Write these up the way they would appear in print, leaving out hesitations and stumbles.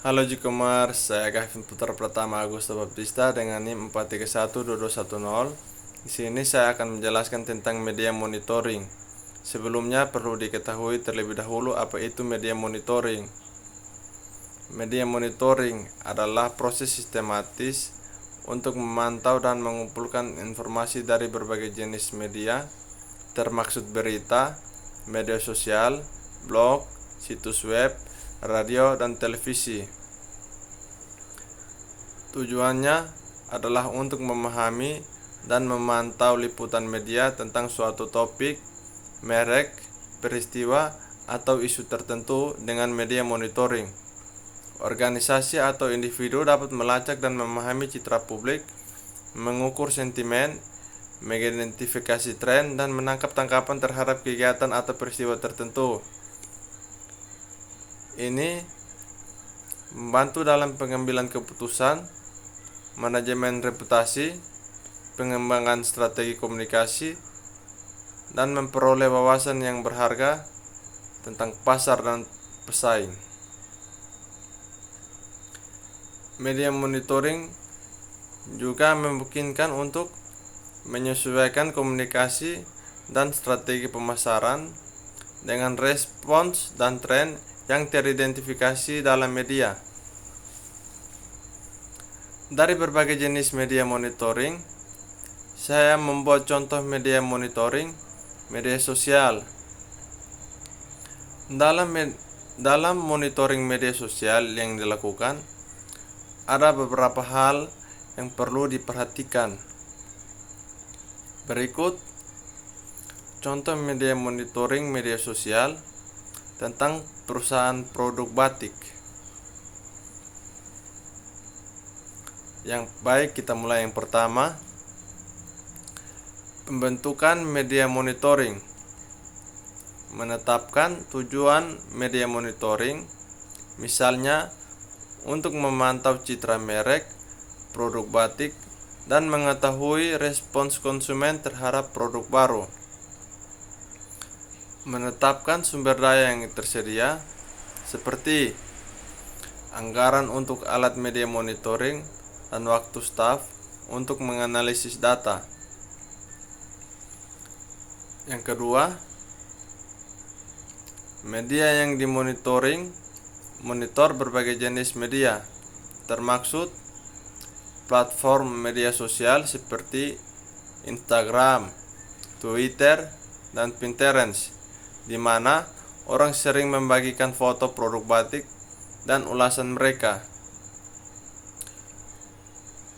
Halo Jikomar, saya Gavin Putra Pratama Agusta Baptista dengan NIM 4312210. Di sini saya akan menjelaskan tentang media monitoring. Sebelumnya perlu diketahui terlebih dahulu apa itu media monitoring. Media monitoring adalah proses sistematis untuk memantau dan mengumpulkan informasi dari berbagai jenis media, termaksud berita, media sosial, blog, situs web, radio, dan televisi. Tujuannya adalah untuk memahami dan memantau liputan media tentang suatu topik, merek, peristiwa, atau isu tertentu dengan media monitoring. Organisasi atau individu dapat melacak dan memahami citra publik, mengukur sentimen, mengidentifikasi tren, dan menangkap tangkapan terhadap kegiatan atau peristiwa tertentu. Ini membantu dalam pengambilan keputusan, manajemen reputasi, pengembangan strategi komunikasi, dan memperoleh wawasan yang berharga tentang pasar dan pesaing. Media monitoring juga memungkinkan untuk menyesuaikan komunikasi dan strategi pemasaran dengan respons dan tren yang teridentifikasi dalam media. Dari berbagai jenis media monitoring, saya membuat contoh media monitoring media sosial. Dalam monitoring media sosial yang dilakukan, ada beberapa hal yang perlu diperhatikan. Berikut contoh media monitoring media sosial tentang perusahaan produk batik. Yang baik, kita mulai yang pertama. Pembentukan media monitoring. Menetapkan tujuan media monitoring, misalnya untuk memantau citra merek, produk batik, dan mengetahui respons konsumen terhadap produk baru. Menetapkan sumber daya yang tersedia, seperti anggaran untuk alat media monitoring dan waktu staf untuk menganalisis data. Yang kedua, media yang dimonitoring, monitor berbagai jenis media, termaksud platform media sosial seperti Instagram, Twitter, dan Pinterest, di mana orang sering membagikan foto produk batik dan ulasan mereka.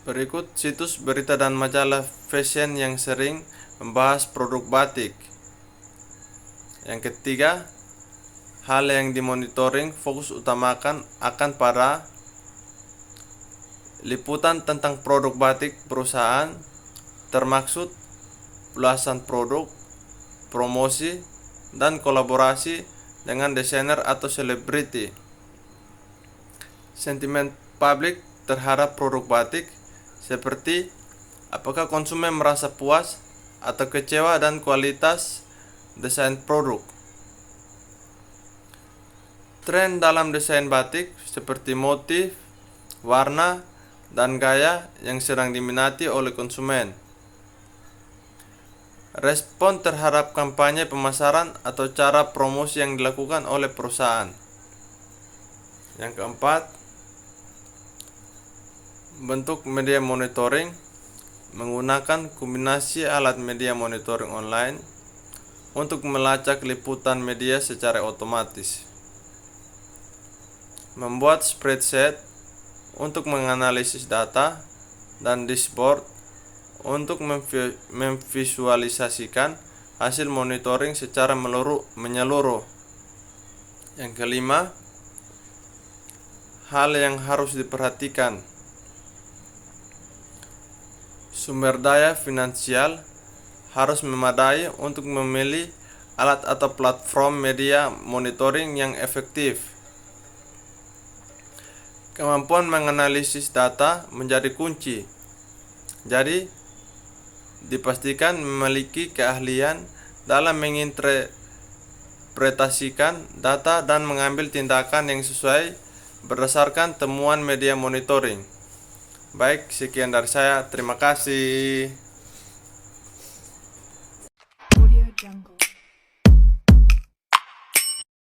Berikut situs berita dan majalah fashion yang sering membahas produk batik. Yang ketiga, hal yang dimonitoring fokus utamakan akan pada liputan tentang produk batik perusahaan, termaksud ulasan produk, promosi, dan kolaborasi dengan desainer atau selebriti. Sentimen publik terhadap produk batik, seperti apakah konsumen merasa puas atau kecewa dan kualitas desain produk. Tren dalam desain batik, seperti motif, warna, dan gaya yang sedang diminati oleh konsumen. Respon terhadap kampanye pemasaran atau cara promosi yang dilakukan oleh perusahaan. Yang keempat, bentuk media monitoring menggunakan kombinasi alat media monitoring online untuk melacak liputan media secara otomatis. Membuat spreadsheet untuk menganalisis data dan dashboard untuk memvisualisasikan hasil monitoring secara menyeluruh. Yang kelima, hal yang harus diperhatikan. Sumber daya finansial harus memadai untuk memilih alat atau platform media monitoring yang efektif. Kemampuan menganalisis data menjadi kunci. Jadi, dipastikan memiliki keahlian dalam menginterpretasikan data dan mengambil tindakan yang sesuai berdasarkan temuan media monitoring. Baik, sekian dari saya. Terima kasih.